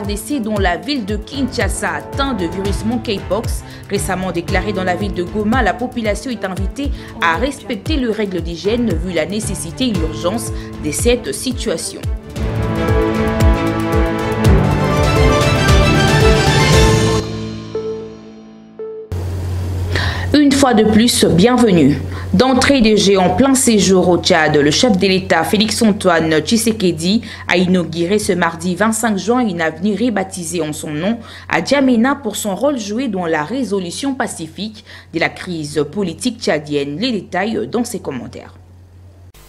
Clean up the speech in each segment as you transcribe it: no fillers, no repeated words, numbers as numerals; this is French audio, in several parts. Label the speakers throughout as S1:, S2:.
S1: RDC dont la ville de Kinshasa atteint de virus monkeypox. Récemment déclaré dans la ville de Goma, la population est invitée à respecter les règles d'hygiène vu la nécessité et l'urgence de cette situation. Une fois de plus, bienvenue. D'entrée de jeu en plein séjour au Tchad, le chef de l'État Félix-Antoine Tshisekedi a inauguré ce mardi 25 juin une avenue rebaptisée en son nom à Djamena pour son rôle joué dans la résolution pacifique de la crise politique tchadienne. Les détails dans ses commentaires.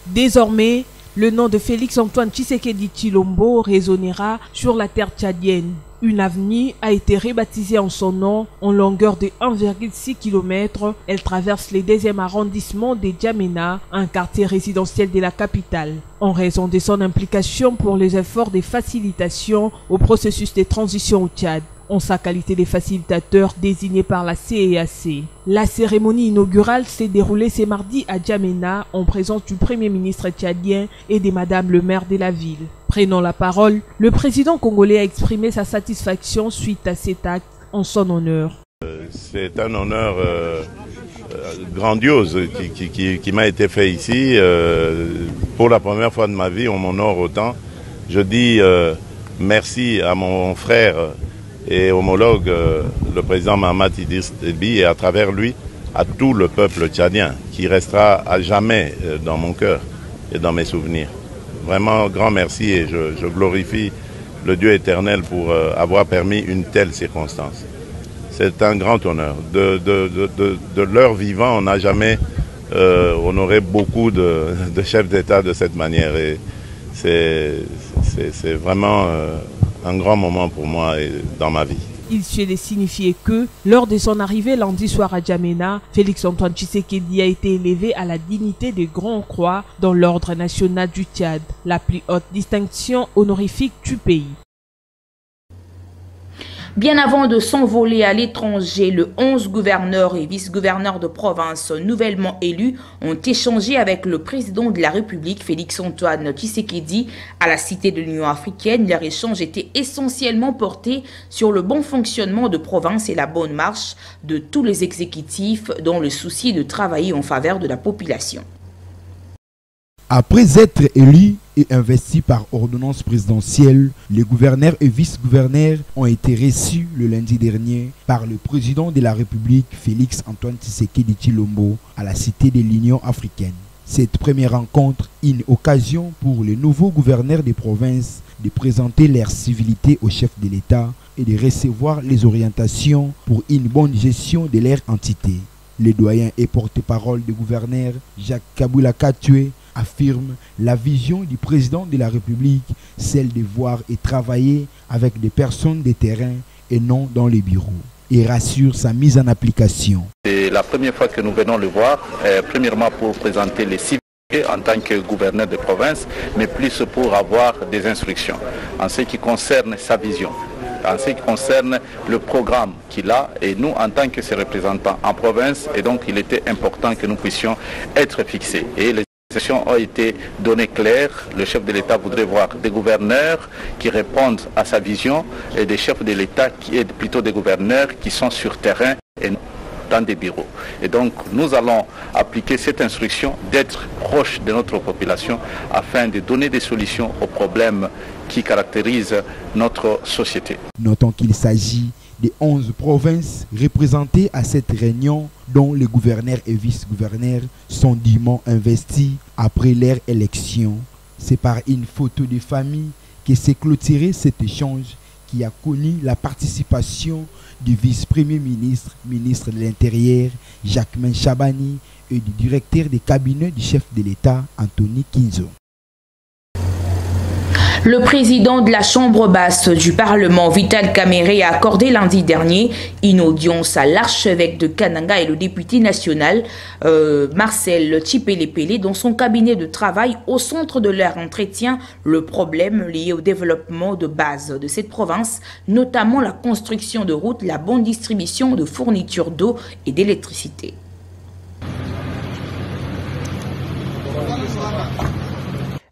S2: Désormais, le nom de Félix-Antoine Tshisekedi Tshilombo résonnera sur la terre tchadienne. Une avenue a été rebaptisée en son nom en longueur de 1,6 km. Elle traverse le 2e arrondissement de Djamena, un quartier résidentiel de la capitale. En raison de son implication pour les efforts de facilitation au processus de transition au Tchad, en sa qualité de facilitateur désigné par la CEAC. La cérémonie inaugurale s'est déroulée ce mardi à Djamena en présence du Premier ministre tchadien et de Madame le maire de la ville. Prenant la parole, le président congolais a exprimé sa satisfaction suite à cet acte en son honneur.
S3: C'est un honneur grandiose qui m'a été fait ici. Pour la première fois de ma vie, on m'honore autant. Je dis merci à mon frère et homologue, le président Mahamat Idriss Déby, et à travers lui, à tout le peuple tchadien, qui restera à jamais dans mon cœur et dans mes souvenirs. Vraiment, grand merci et je glorifie le Dieu éternel pour avoir permis une telle circonstance. C'est un grand honneur. De leur vivant, on n'a jamais honoré beaucoup de chefs d'État de cette manière. Et c'est vraiment un grand moment pour moi et dans ma vie.
S2: Il suffit de signifier que, lors de son arrivée lundi soir à Djamena, Félix-Antoine Tshisekedi a été élevé à la dignité de Grand Croix dans l'ordre national du Tchad, la plus haute distinction honorifique du pays.
S1: Bien avant de s'envoler à l'étranger, le 11 gouverneurs et vice-gouverneurs de province nouvellement élus ont échangé avec le président de la République, Félix-Antoine Tshisekedi, à la Cité de l'Union africaine. Leur échange était essentiellement porté sur le bon fonctionnement de province et la bonne marche de tous les exécutifs dans le souci de travailler en faveur de la population.
S4: Après être élus et investis par ordonnance présidentielle, les gouverneurs et vice-gouverneurs ont été reçus le lundi dernier par le président de la République, Félix-Antoine Tshisekedi Tshilombo, à la Cité de l'Union africaine. Cette première rencontre est une occasion pour les nouveaux gouverneurs des provinces de présenter leur civilité au chef de l'État et de recevoir les orientations pour une bonne gestion de leur entité. Le doyen et porte-parole du gouverneur, Jacques Kabula Katoué, affirme la vision du président de la République, celle de voir et travailler avec des personnes de terrain et non dans les bureaux, et rassure sa mise en application.
S5: C'est la première fois que nous venons le voir, premièrement pour présenter les civilités en tant que gouverneur de province, mais plus pour avoir des instructions en ce qui concerne sa vision, en ce qui concerne le programme qu'il a, et nous en tant que ses représentants en province, et donc il était important que nous puissions être fixés. Et les instructions ont été données claires. Le chef de l'État voudrait voir des gouverneurs qui répondent à sa vision et des chefs de l'État qui est plutôt des gouverneurs qui sont sur terrain et dans des bureaux. Et donc nous allons appliquer cette instruction d'être proche de notre population afin de donner des solutions aux problèmes qui caractérisent notre société.
S4: Notons qu'il s'agit des 11 provinces représentées à cette réunion dont les gouverneurs et vice-gouverneurs sont dûment investis après leur élection. C'est par une photo de famille que s'est clôturé cet échange qui a connu la participation du vice-premier ministre, ministre de l'Intérieur, Jacquemain Chabani, et du directeur des cabinets du chef de l'État, Anthony Kinzo.
S1: Le président de la Chambre basse du Parlement, Vital Kamerhe, a accordé lundi dernier une audience à l'archevêque de Kananga et le député national Marcel Tshipele dans son cabinet de travail. Au centre de leur entretien, le problème lié au développement de base de cette province, notamment la construction de routes, la bonne distribution de fournitures d'eau et d'électricité.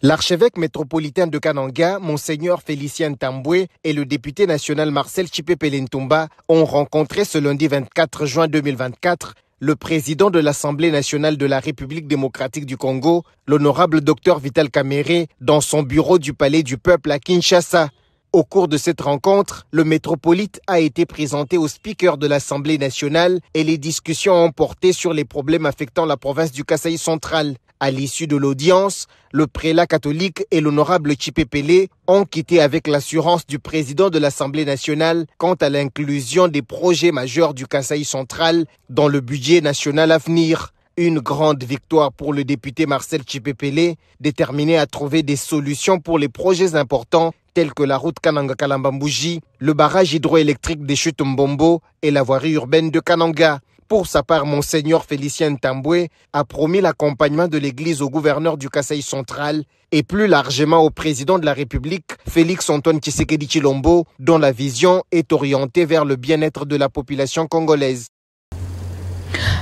S6: L'archevêque métropolitain de Kananga, Monseigneur Félicien Tamboué, et le député national Marcel Chipepele Ntumba ont rencontré ce lundi 24 juin 2024 le président de l'Assemblée nationale de la République démocratique du Congo, l'honorable Dr Vital Kamerhe, dans son bureau du Palais du Peuple à Kinshasa. Au cours de cette rencontre, le métropolite a été présenté au speaker de l'Assemblée nationale et les discussions ont porté sur les problèmes affectant la province du Kasaï central. À l'issue de l'audience, le prélat catholique et l'honorable Chipepele ont quitté avec l'assurance du président de l'Assemblée nationale quant à l'inclusion des projets majeurs du Kasaï central dans le budget national à venir. Une grande victoire pour le député Marcel Chipepele, déterminé à trouver des solutions pour les projets importants tels que la route Kananga-Kalambambouji, le barrage hydroélectrique des Chutes Mbombo et la voirie urbaine de Kananga. Pour sa part, Monseigneur Félicien Tamboué a promis l'accompagnement de l'Église au gouverneur du Kasaï central et plus largement au président de la République, Félix Antoine Tshisekedi Tshilombo, dont la vision est orientée vers le bien-être de la population congolaise.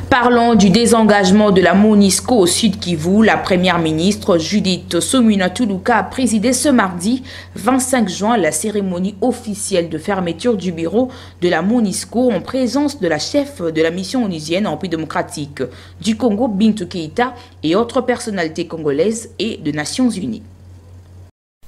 S1: Parlons du désengagement de la MONUSCO au Sud Kivu. La première ministre Judith Suminwa Tuluka a présidé ce mardi 25 juin la cérémonie officielle de fermeture du bureau de la MONUSCO en présence de la chef de la mission onusienne en République démocratique du Congo, Bintou Keïta, et autres personnalités congolaises et de Nations Unies.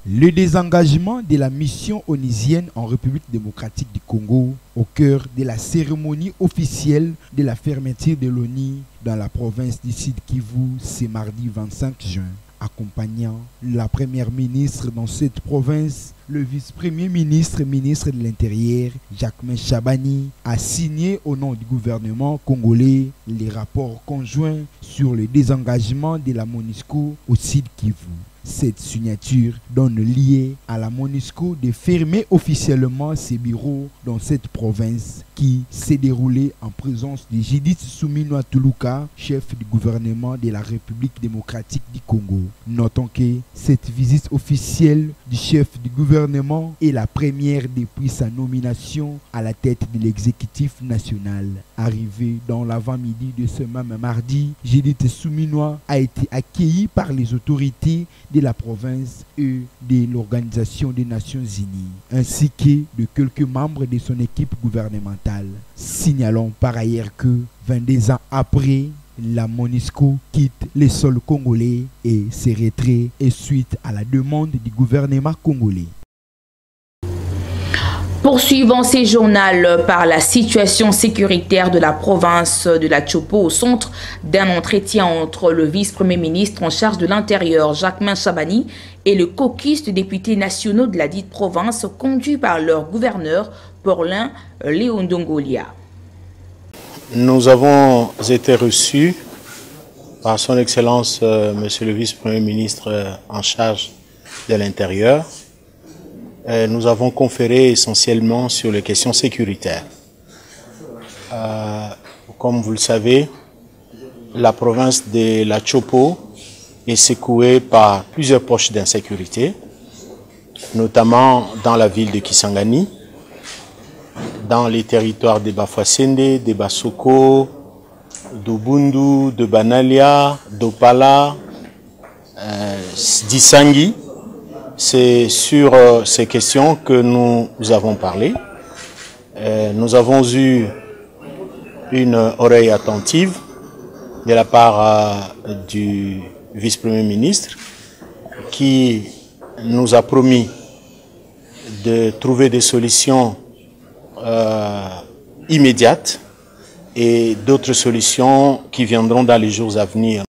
S4: Le désengagement de la mission onusienne en République démocratique du Congo au cœur de la cérémonie officielle de la fermeture de l'ONU dans la province du Sud Kivu ce mardi 25 juin. Accompagnant la première ministre dans cette province, le vice-premier ministre, ministre de l'Intérieur, Jacquemain Chabani, a signé au nom du gouvernement congolais les rapports conjoints sur le désengagement de la MONUSCO au Sud Kivu. Cette signature donne lieu à la MONUSCO de fermer officiellement ses bureaux dans cette province qui s'est déroulée en présence de Judith Suminwa Tuluka, chef du gouvernement de la République démocratique du Congo. Notons que cette visite officielle du chef du gouvernement est la première depuis sa nomination à la tête de l'exécutif national. Arrivé dans l'avant-midi de ce même mardi, Judith Suminwa a été accueillie par les autorités de la province et de l'Organisation des Nations Unies, ainsi que de quelques membres de son équipe gouvernementale. Signalons par ailleurs que 22 ans après, la MONUSCO quitte les sols congolais et se retrait et suite à la demande du gouvernement congolais.
S1: Poursuivons ces journaux par la situation sécuritaire de la province de la Chopo au centre d'un entretien entre le vice-premier ministre en charge de l'Intérieur, Jacquemain Chabani, et le caucus de députés nationaux de la dite province conduit par leur gouverneur, Paulin Léondongolia.
S7: Nous avons été reçus par son Excellence, Monsieur le vice-premier ministre en charge de l'Intérieur. Nous avons conféré essentiellement sur les questions sécuritaires. Comme vous le savez, la province de la Chopo est secouée par plusieurs poches d'insécurité, notamment dans la ville de Kisangani, dans les territoires de Bafouassende, de Basoko, d'Obundu, de Banalia, d'Opala, d'Isangi. C'est sur ces questions que nous avons parlé. Nous avons eu une oreille attentive de la part du vice-premier ministre qui nous a promis de trouver des solutions immédiates et d'autres solutions qui viendront dans les jours à venir.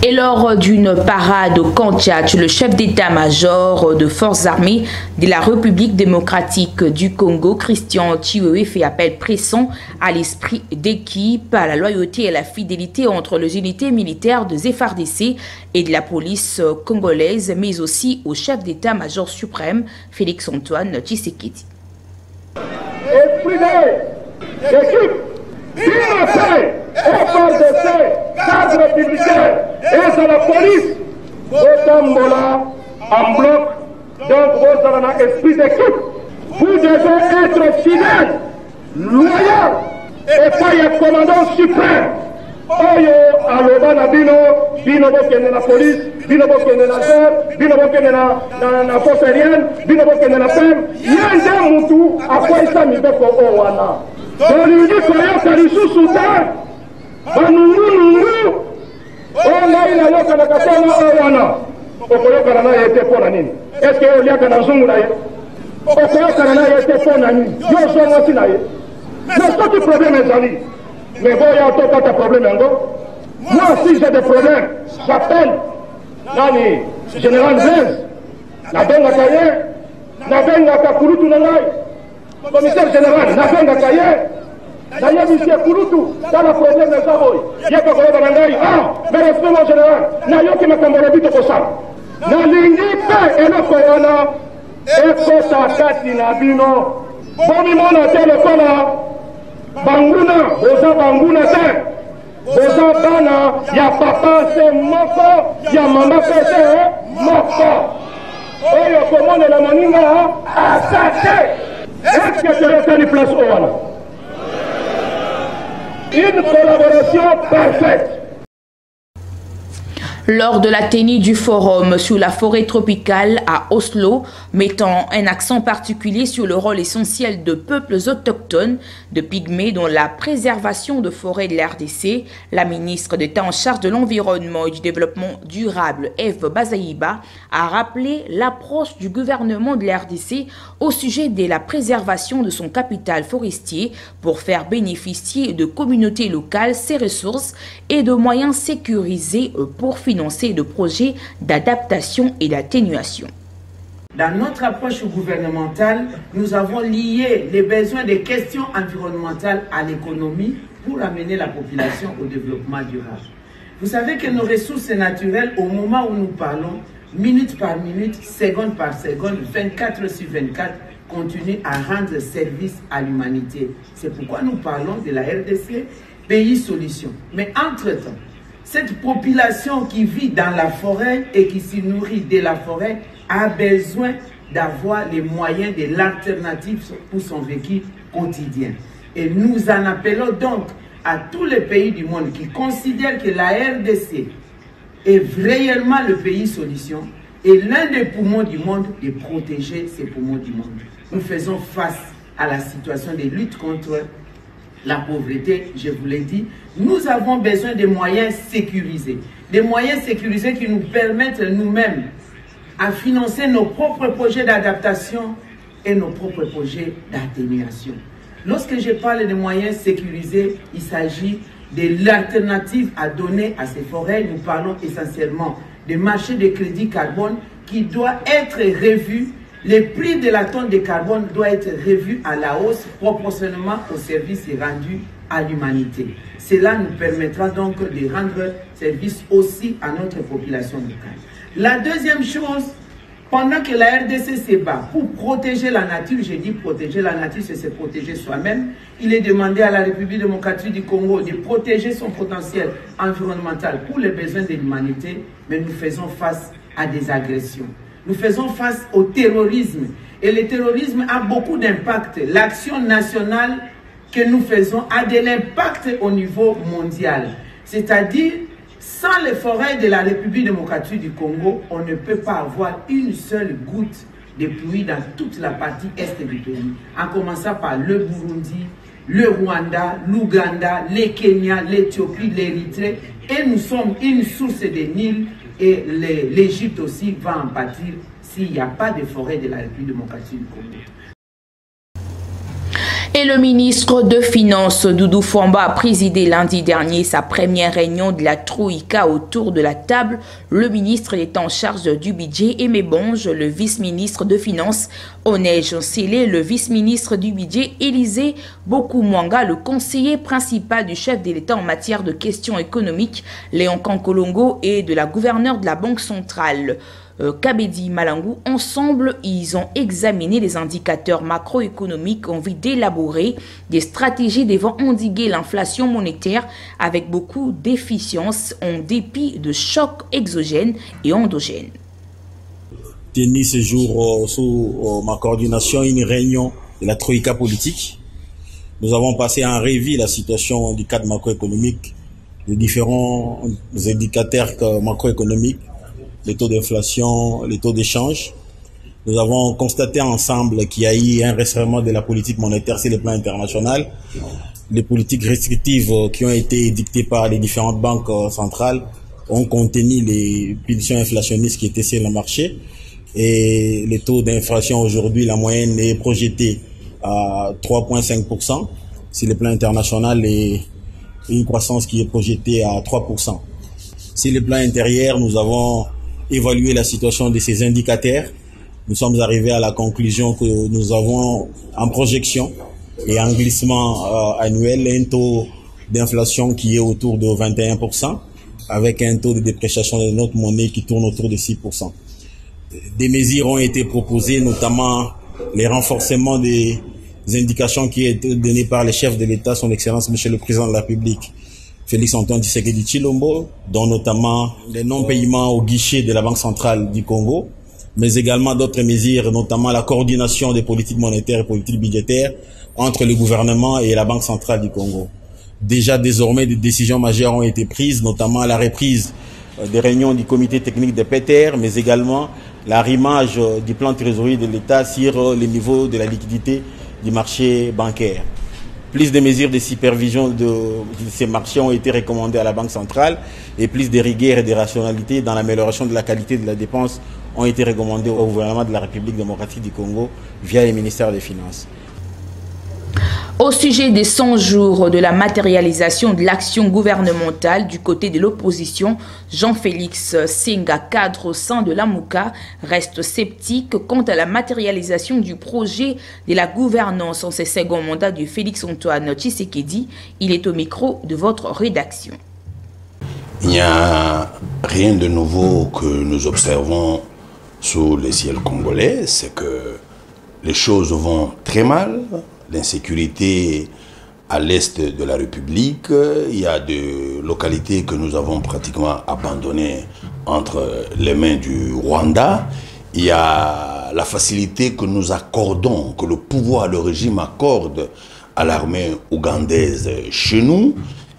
S1: Et lors d'une parade au Kantiach, le chef d'état-major de forces armées de la République démocratique du Congo, Christian Chiwewe, fait appel pressant à l'esprit d'équipe, à la loyauté et à la fidélité entre les unités militaires de FARDC et de la police congolaise, mais aussi au chef d'état-major suprême, Félix Antoine Tshisekedi.
S8: Esprit d'équipe, FARDC, cadre républicain et de la police, Botambola en bloc, donc vous avez un esprit d'équipe. Vous devez être fidèle, loyal, et pas le commandant suprême. Oyo aloba na bino bino bokende la police bino bokende na terre, bino bokende na force aérienne, bino bokende na PEM, yende mutu akwesa mibeko o wana. Bolingi koyoka lisusu te, banungu ngai nayoka na katana o wana. Okoyoka na ye te pona nini? Est-ce que oliaka na zungu na ye? Okoyoka na ye te pona nini? Yo zongo si na ye. Mais ce qui problème est ali. Mais bon, il y a encore pas de problème, moi, si j'ai des problèmes, j'appelle Nani, Général Blaise, Nabenga Kaye, Nabenga Kakulutu Nangai, commissaire général, Nabenga Kaye, Naye Monsieur Kulutu, dans le problème de Zaboy, Yaka Koyoba Nangai, mais respect mon général, Nayoki Makamborobito Kosa, Nalingi Pe, et le Corona, et Kosa Kati Nabino, Bomi Mona Telekona, Banguna, Oza Banguna Te, Oza Bana, ya papa se moko, ya mama se moko. Oyo komone la moninga, asate. Est-ce que tu restes une place au wana? Une collaboration parfaite.
S1: Lors de la tenue du forum sur la forêt tropicale à Oslo, mettant un accent particulier sur le rôle essentiel de peuples autochtones, de pygmées dans la préservation de forêts de l'RDC, la ministre d'État en charge de l'environnement et du développement durable, Eve Bazaïba, a rappelé l'approche du gouvernement de l'RDC au sujet de la préservation de son capital forestier pour faire bénéficier de communautés locales ses ressources et de moyens sécurisés pour financer de projets d'adaptation et d'atténuation.
S9: Dans notre approche gouvernementale, nous avons lié les besoins des questions environnementales à l'économie pour amener la population au développement durable. Vous savez que nos ressources naturelles, au moment où nous parlons, minute par minute, seconde par seconde, 24 sur 24, continuent à rendre service à l'humanité. C'est pourquoi nous parlons de la RDC, pays solution. Mais entre-temps, cette population qui vit dans la forêt et qui se nourrit de la forêt a besoin d'avoir les moyens de l'alternative pour son vécu quotidien. Et nous en appelons donc à tous les pays du monde qui considèrent que la RDC est réellement le pays solution et l'un des poumons du monde de protéger ces poumons du monde. Nous faisons face à la situation de lutte contre la pauvreté, je vous l'ai dit. Nous avons besoin de moyens sécurisés. Des moyens sécurisés qui nous permettent nous-mêmes à financer nos propres projets d'adaptation et nos propres projets d'atténuation. Lorsque je parle de moyens sécurisés, il s'agit de l'alternative à donner à ces forêts. Nous parlons essentiellement des marchés de crédit carbone qui doit être revu. Le prix de la tonne de carbone doit être revu à la hausse proportionnellement aux services rendus à l'humanité. Cela nous permettra donc de rendre service aussi à notre population locale. La deuxième chose, pendant que la RDC se bat pour protéger la nature, j'ai dit protéger la nature, c'est se protéger soi-même, il est demandé à la République démocratique du Congo de protéger son potentiel environnemental pour les besoins de l'humanité, mais nous faisons face à des agressions. Nous faisons face au terrorisme. Et le terrorisme a beaucoup d'impact. L'action nationale que nous faisons a de l'impact au niveau mondial. C'est-à-dire, sans les forêts de la République démocratique du Congo, on ne peut pas avoir une seule goutte de pluie dans toute la partie est du pays. En commençant par le Burundi, le Rwanda, l'Ouganda, le Kenya, l'Éthiopie, l'Érythrée. Et nous sommes une source de Nil. Et l'Égypte aussi va en pâtir s'il n'y a pas de forêt de la République démocratique du Congo.
S1: Et le ministre de Finances, Doudou Fwamba, a présidé lundi dernier sa première réunion de la Troïka autour de la table. Le ministre est en charge du budget, Aimé Bonge, le vice-ministre de Finances, Onej Nsele, le vice-ministre du budget, Élisée Bokoumwanga, le conseiller principal du chef de l'État en matière de questions économiques, Léon Kankolongo, et de la gouverneure de la Banque centrale, Kabedi Malangou. Ensemble, ils ont examiné les indicateurs macroéconomiques en vue d'élaborer des stratégies devant endiguer l'inflation monétaire avec beaucoup d'efficience en dépit de chocs exogènes et endogènes.
S10: Tenu ce jour sous ma coordination une réunion de la Troïka politique. Nous avons passé en revue la situation du cadre macroéconomique, les différents indicateurs macroéconomiques, les taux d'inflation, les taux d'échange. Nous avons constaté ensemble qu'il y a eu un resserrement de la politique monétaire sur le plan international. Les politiques restrictives qui ont été édictées par les différentes banques centrales ont contenu les pulsions inflationnistes qui étaient sur le marché. Et les taux d'inflation aujourd'hui, la moyenne est projetée à 3,5%. Sur le plan international, et une croissance qui est projetée à 3%. Sur le plan intérieur, nous avons évalué la situation de ces indicateurs. Nous sommes arrivés à la conclusion que nous avons en projection et en glissement annuel un taux d'inflation qui est autour de 21%, avec un taux de dépréciation de notre monnaie qui tourne autour de 6%. Des mesures ont été proposées, notamment les renforcements des indications qui ont été données par le chef de l'État, son Excellence Monsieur le Président de la République, Félix Antoine Tshisekedi Tshilombo, dont notamment les non-paiements au guichet de la Banque centrale du Congo, mais également d'autres mesures, notamment la coordination des politiques monétaires et politiques budgétaires entre le gouvernement et la Banque centrale du Congo. Déjà, désormais, des décisions majeures ont été prises, notamment la reprise des réunions du comité technique de PETER, mais également l'arrimage du plan de trésorerie de l'État sur le niveau de la liquidité du marché bancaire. Plus de mesures de supervision de ces marchés ont été recommandées à la Banque centrale et plus de rigueur et de rationalité dans l'amélioration de la qualité de la dépense ont été recommandées au gouvernement de la République démocratique du Congo via le ministère des Finances.
S1: Au sujet des 100 jours de la matérialisation de l'action gouvernementale du côté de l'opposition, Jean-Félix Senga, cadre au sein de l'AMUCA, reste sceptique quant à la matérialisation du projet de la gouvernance en ce second mandat de Félix Antoine Tshisekedi. Il est au micro de votre rédaction.
S11: Il n'y a rien de nouveau que nous observons sous les ciels congolais, c'est que les choses vont très mal. L'insécurité à l'est de la République, il y a des localités que nous avons pratiquement abandonnées entre les mains du Rwanda. Il y a la facilité que nous accordons, que le pouvoir, le régime accorde à l'armée ougandaise chez nous.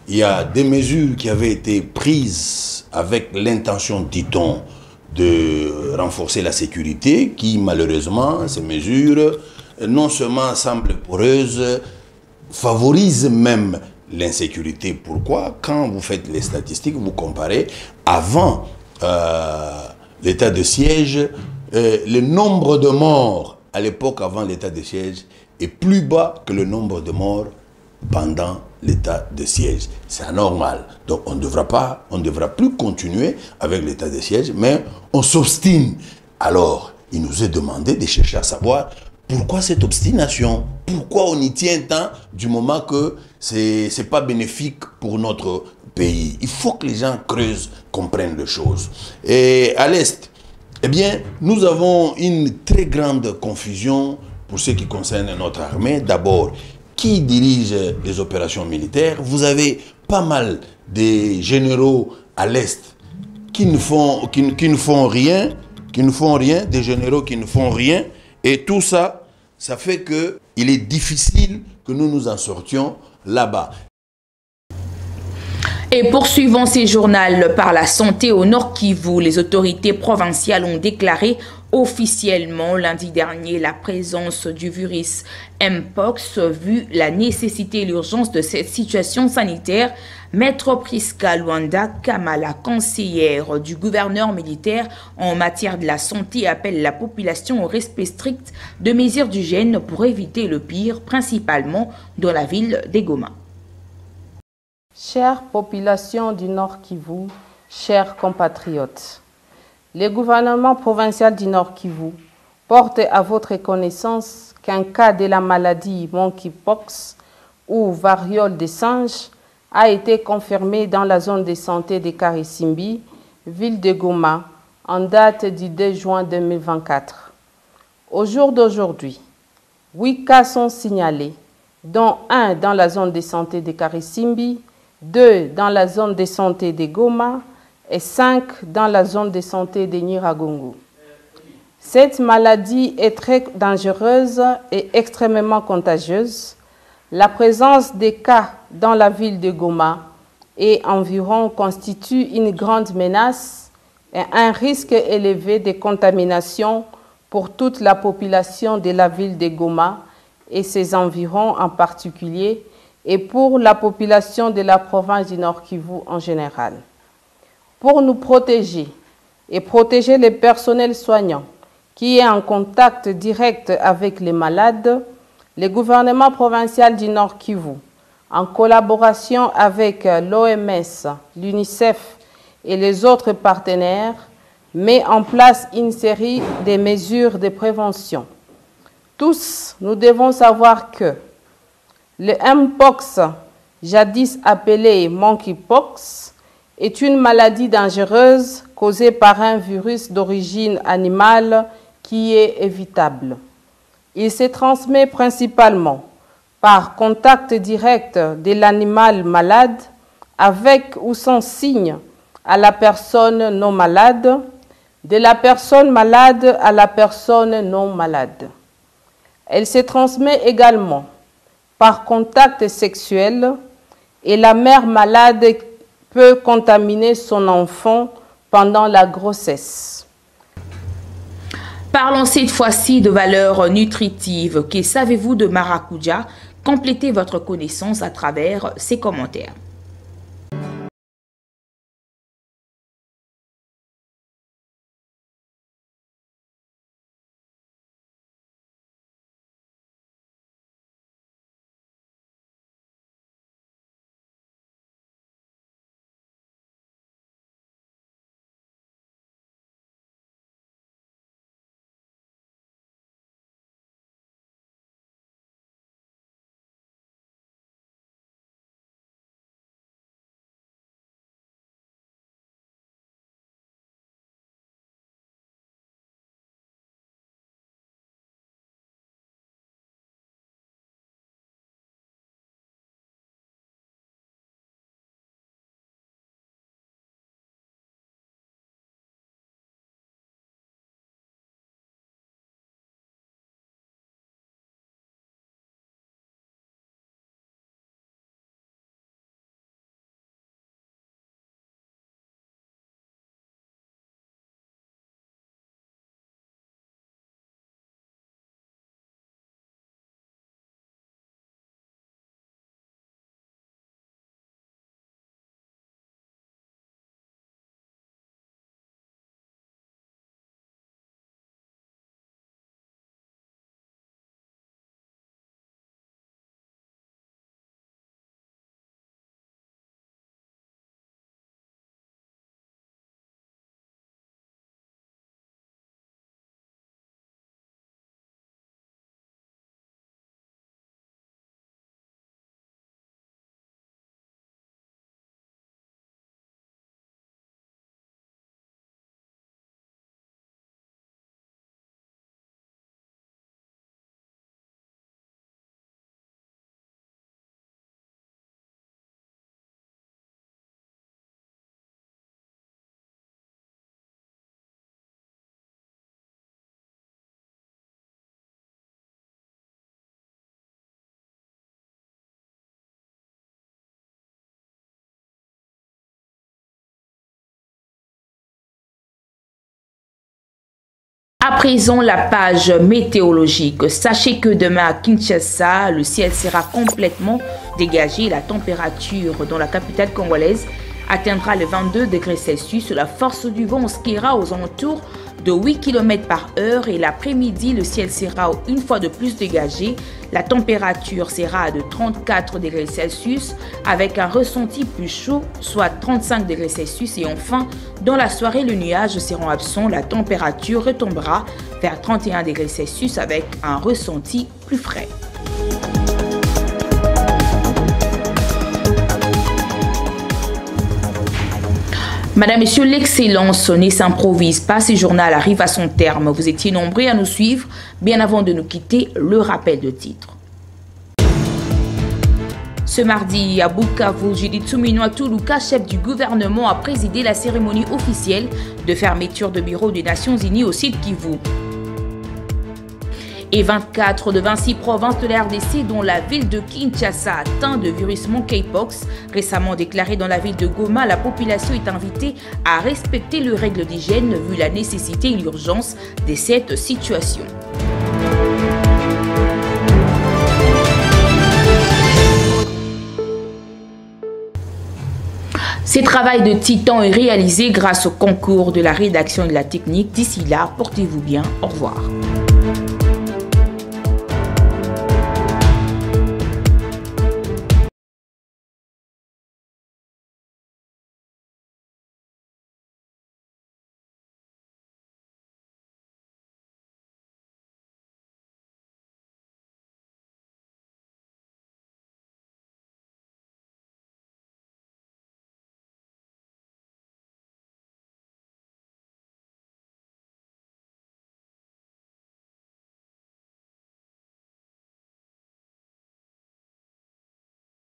S11: Il y a des mesures qui avaient été prises avec l'intention, dit-on, de renforcer la sécurité, qui malheureusement, ces mesures, non seulement semblent poreuses, favorisent même l'insécurité. Pourquoi? Quand vous faites les statistiques, vous comparez avant l'état de siège, le nombre de morts à l'époque avant l'état de siège est plus bas que le nombre de morts pendant l'état de siège. C'est anormal. Donc on ne devra plus continuer avec l'état de siège, mais on s'obstine. Alors, il nous est demandé de chercher à savoir pourquoi cette obstination, pourquoi on y tient tant du moment que c'est pas bénéfique pour notre pays. Il faut que les gens creusent, comprennent les choses. Et à l'Est, eh bien, nous avons une très grande confusion pour ce qui concerne notre armée. D'abord, qui dirige les opérations militaires? Vous avez pas mal de généraux à l'Est qui ne font rien, des généraux qui ne font rien. Et tout ça, ça fait qu'il est difficile que nous nous en sortions là-bas.
S1: Et poursuivant ces journaux par la santé au Nord Kivu, les autorités provinciales ont déclaré officiellement lundi dernier la présence du virus Mpox. Vu la nécessité et l'urgence de cette situation sanitaire, Maître Priska Luanda Kamala, conseillère du gouverneur militaire en matière de la santé, appelle la population au respect strict de mesures d'hygiène pour éviter le pire, principalement dans la ville de Goma.
S12: Chère population du Nord Kivu, chers compatriotes, le gouvernement provincial du Nord Kivu porte à votre connaissance qu'un cas de la maladie monkeypox ou variole des singes a été confirmé dans la zone de santé de Karisimbi, ville de Goma, en date du 2 juin 2024. Au jour d'aujourd'hui, 8 cas sont signalés, dont 1 dans la zone de santé de Karisimbi, 2 dans la zone de santé de Goma et 5 dans la zone de santé de Nyiragongo. Cette maladie est très dangereuse et extrêmement contagieuse. La présence des cas dans la ville de Goma et environ constitue une grande menace et un risque élevé de contamination pour toute la population de la ville de Goma et ses environs en particulier, et pour la population de la province du Nord Kivu en général. Pour nous protéger et protéger les personnels soignants qui est en contact direct avec les malades, le gouvernement provincial du Nord Kivu, en collaboration avec l'OMS, l'UNICEF et les autres partenaires, met en place une série de mesures de prévention. Tous, nous devons savoir que le Mpox, jadis appelé monkeypox, est une maladie dangereuse causée par un virus d'origine animale qui est évitable. Il se transmet principalement par contact direct de l'animal malade avec ou sans signe à la personne non malade, de la personne malade à la personne non malade. Elle se transmet également par contact sexuel et la mère malade peut contaminer son enfant pendant la grossesse.
S1: Parlons cette fois-ci de valeurs nutritives. Que savez-vous de maracuja? Complétez votre connaissance à travers ces commentaires. À présent, la page météorologique. Sachez que demain à Kinshasa, le ciel sera complètement dégagé. La température dans la capitale congolaise atteindra les 22 degrés Celsius. La force du vent skiera aux alentours de 8 km par heure et l'après-midi, le ciel sera une fois de plus dégagé. La température sera de 34 degrés Celsius avec un ressenti plus chaud, soit 35 degrés Celsius. Et enfin, dans la soirée, les nuages seront absents. La température retombera vers 31 degrés Celsius avec un ressenti plus frais. Madame, Monsieur, l'excellence ne s'improvise pas. Ce journal arrive à son terme. Vous étiez nombreux à nous suivre. Bien avant de nous quitter, le rappel de titre. Ce mardi, à Bukavu, Judith Suminwa Tuluka, chef du gouvernement, a présidé la cérémonie officielle de fermeture de bureau des Nations Unies au site Kivu. Et 24 de 26 provinces de la RDC, dont la ville de Kinshasa, atteint de virus monkeypox. Récemment déclaré dans la ville de Goma, la population est invitée à respecter les règles d'hygiène vu la nécessité et l'urgence de cette situation. Ce travail de titan est réalisé grâce au concours de la rédaction et de la technique. D'ici là, portez-vous bien. Au revoir.